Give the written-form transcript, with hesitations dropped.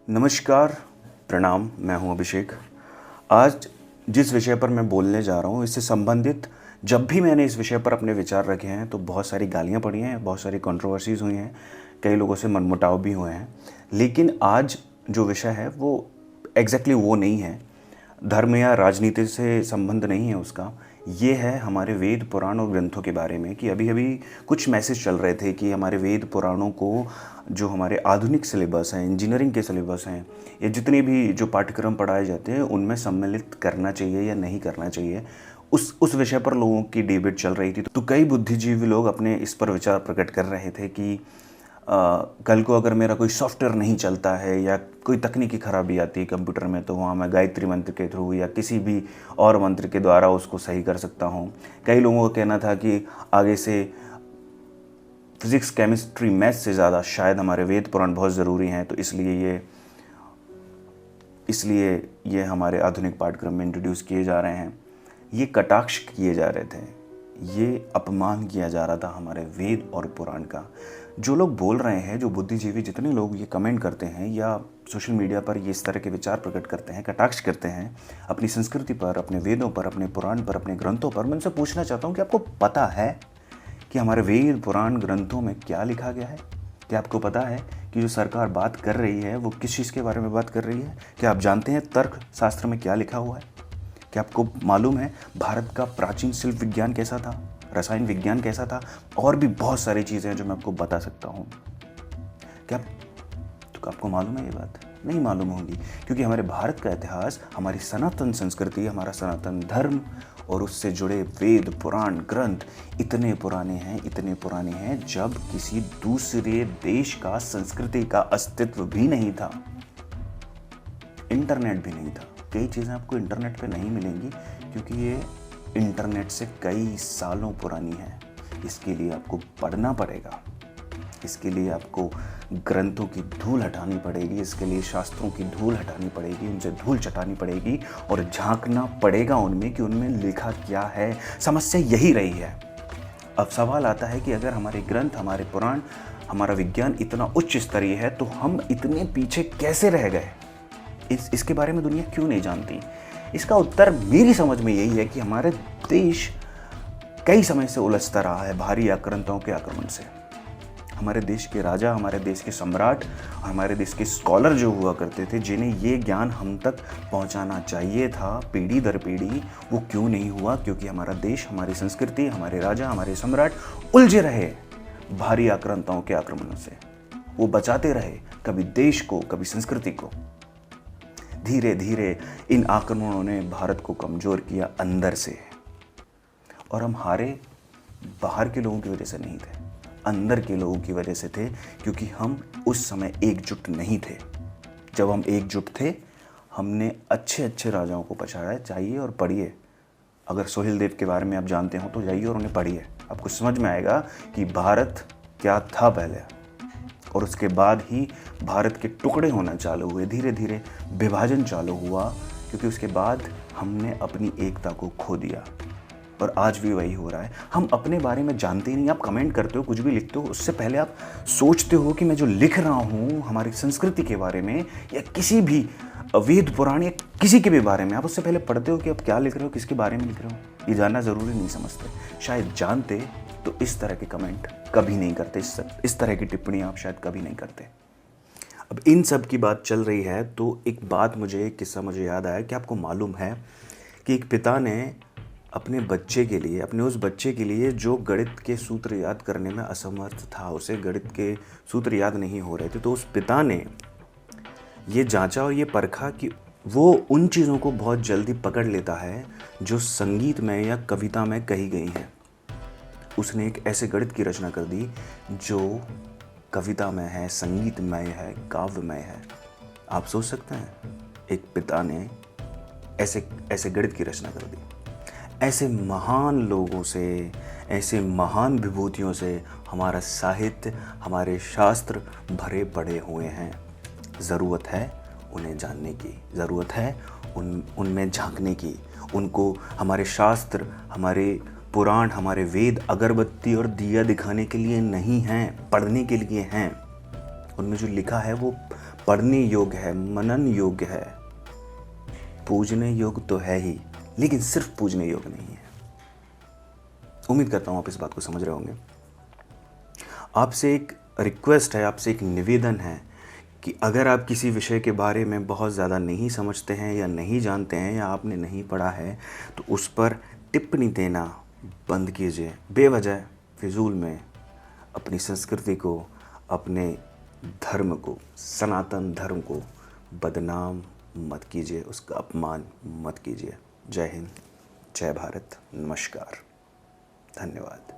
नमस्कार, प्रणाम। मैं हूं अभिषेक। आज जिस विषय पर मैं बोलने जा रहा हूं, इससे संबंधित जब भी मैंने इस विषय पर अपने विचार रखे हैं तो बहुत सारी गालियां पड़ी हैं, बहुत सारी कंट्रोवर्सीज़ हुई हैं, कई लोगों से मनमुटाव भी हुए हैं। लेकिन आज जो विषय है वो एग्जैक्टली वो नहीं है, धर्म या राजनीति से संबंध नहीं है उसका। ये है हमारे वेद पुराण और ग्रंथों के बारे में कि अभी अभी कुछ मैसेज चल रहे थे कि हमारे वेद पुराणों को जो हमारे आधुनिक सिलेबस हैं, इंजीनियरिंग के सिलेबस हैं, या जितने भी जो पाठ्यक्रम पढ़ाए जाते हैं उनमें सम्मिलित करना चाहिए या नहीं करना चाहिए। उस विषय पर लोगों की डिबेट चल रही थी। तो कई बुद्धिजीवी लोग अपने इस पर विचार प्रकट कर रहे थे कि कल को अगर मेरा कोई सॉफ्टवेयर नहीं चलता है या कोई तकनीकी खराबी आती है कंप्यूटर में, तो वहाँ मैं गायत्री मंत्र के थ्रू या किसी भी और मंत्र के द्वारा उसको सही कर सकता हूँ। कई लोगों का कहना था कि आगे से फिज़िक्स, केमिस्ट्री, मैथ्स से ज़्यादा शायद हमारे वेद पुराण बहुत ज़रूरी हैं, तो इसलिए ये हमारे आधुनिक पाठ्यक्रम में इंट्रोड्यूस किए जा रहे हैं। ये कटाक्ष किए जा रहे थे, ये अपमान किया जा रहा था हमारे वेद और पुराण का। जो लोग बोल रहे हैं, जो बुद्धिजीवी जितने लोग ये कमेंट करते हैं या सोशल मीडिया पर ये इस तरह के विचार प्रकट करते हैं, कटाक्ष करते हैं अपनी संस्कृति पर, अपने वेदों पर, अपने पुराण पर, अपने ग्रंथों पर, मैं उनसे पूछना चाहता हूँ कि आपको पता है कि हमारे वेद पुराण ग्रंथों में क्या लिखा गया है? क्या आपको पता है कि जो सरकार बात कर रही है वो किस चीज़ के बारे में बात कर रही है? क्या आप जानते हैं तर्क शास्त्र में क्या लिखा हुआ है? क्या आपको मालूम है भारत का प्राचीन शिल्प विज्ञान कैसा था, रसायन विज्ञान कैसा था? और भी बहुत सारी चीज़ें हैं जो मैं आपको बता सकता हूँ। क्या तो आपको मालूम है ये बात? नहीं मालूम होगी, क्योंकि हमारे भारत का इतिहास, हमारी सनातन संस्कृति, हमारा सनातन धर्म और उससे जुड़े वेद पुराण ग्रंथ इतने पुराने हैं जब किसी दूसरे देश का संस्कृति का अस्तित्व भी नहीं था, इंटरनेट भी नहीं था। कई चीज़ें आपको इंटरनेट पे नहीं मिलेंगी क्योंकि ये इंटरनेट से कई सालों पुरानी है। इसके लिए आपको पढ़ना पड़ेगा, इसके लिए आपको ग्रंथों की धूल हटानी पड़ेगी, इसके लिए शास्त्रों की धूल हटानी पड़ेगी, उनसे धूल चटानी पड़ेगी और झांकना पड़ेगा उनमें कि उनमें लिखा क्या है। समस्या यही रही है। अब सवाल आता है कि अगर हमारे ग्रंथ, हमारे पुराण, हमारा विज्ञान इतना उच्च स्तरीय है तो हम इतने पीछे कैसे रह गए? इसके बारे में दुनिया क्यों नहीं जानती? इसका उत्तर मेरी समझ में यही है कि हमारे देश कई समय से उलझता रहा है भारी आक्रांताओं के आक्रमण से। हमारे देश के राजा, हमारे देश के सम्राट, हमारे देश के स्कॉलर जो हुआ करते थे, जिन्हें ये ज्ञान हम तक पहुंचाना चाहिए था पीढ़ी दर पीढ़ी, वो क्यों नहीं हुआ? क्योंकि हमारा देश, हमारी संस्कृति, हमारे राजा, हमारे सम्राट उलझे रहे भारी आक्रांताओं के आक्रमणों से। वो बचाते रहे कभी देश को, कभी संस्कृति को। धीरे धीरे इन आक्रमणों ने भारत को कमज़ोर किया अंदर से, और हम हारे बाहर के लोगों की वजह से नहीं थे, अंदर के लोगों की वजह से थे, क्योंकि हम उस समय एकजुट नहीं थे। जब हम एकजुट थे, हमने अच्छे अच्छे राजाओं को पछाड़ा। चाहिए और पढ़िए, अगर सोहेल देव के बारे में आप जानते हो तो जाइए और उन्हें पढ़िए, आपको समझ में आएगा कि भारत क्या था पहले, और उसके बाद ही भारत के टुकड़े होना चालू हुए, धीरे धीरे विभाजन चालू हुआ, क्योंकि उसके बाद हमने अपनी एकता को खो दिया। और आज भी वही हो रहा है। हम अपने बारे में जानते ही नहीं। आप कमेंट करते हो, कुछ भी लिखते हो, उससे पहले आप सोचते हो कि मैं जो लिख रहा हूँ हमारी संस्कृति के बारे में या किसी भी वेद पुराण या किसी के भी बारे में, आप उससे पहले पढ़ते हो कि आप क्या लिख रहे हो, किसके बारे में लिख रहे हो। ये जानना ज़रूरी नहीं समझते। शायद जानते तो इस तरह के कमेंट कभी नहीं करते, इस तरह की टिप्पणियाँ आप शायद कभी नहीं करते। अब इन सब की बात चल रही है तो एक बात, एक किस्सा मुझे याद आया कि आपको मालूम है कि एक पिता ने अपने बच्चे के लिए, अपने उस बच्चे के लिए जो गणित के सूत्र याद करने में असमर्थ था, उसे गणित के सूत्र याद नहीं हो रहे थे, तो उस पिता ने ये जांचा और ये परखा कि वो उन चीज़ों को बहुत जल्दी पकड़ लेता है जो संगीत में या कविता में कही गई हैं। उसने एक ऐसे गणित की रचना कर दी जो कविता में है, संगीतमय है, काव्यमय है। आप सोच सकते हैं, एक पिता ने ऐसे गणित की रचना कर दी। ऐसे महान लोगों से, ऐसे महान विभूतियों से हमारा साहित्य, हमारे शास्त्र भरे पड़े हुए हैं। ज़रूरत है उन्हें जानने की, ज़रूरत है उनमें झांकने की। उनको हमारे शास्त्र, हमारे पुराण, हमारे वेद अगरबत्ती और दिया दिखाने के लिए नहीं हैं, पढ़ने के लिए हैं। उनमें जो लिखा है वो पढ़ने योग्य है, मनन योग्य है, पूजने योग्य तो है ही, लेकिन सिर्फ पूजने योग्य नहीं है। उम्मीद करता हूँ आप इस बात को समझ रहे होंगे। आपसे एक रिक्वेस्ट है, आपसे एक निवेदन है कि अगर आप किसी विषय के बारे में बहुत ज़्यादा नहीं समझते हैं या नहीं जानते हैं या आपने नहीं पढ़ा है, तो उस पर टिप्पणी देना बंद कीजिए। बेवजह फिजूल में अपनी संस्कृति को, अपने धर्म को, सनातन धर्म को बदनाम मत कीजिए, उसका अपमान मत कीजिए। जय हिंद, जय भारत, नमस्कार, धन्यवाद।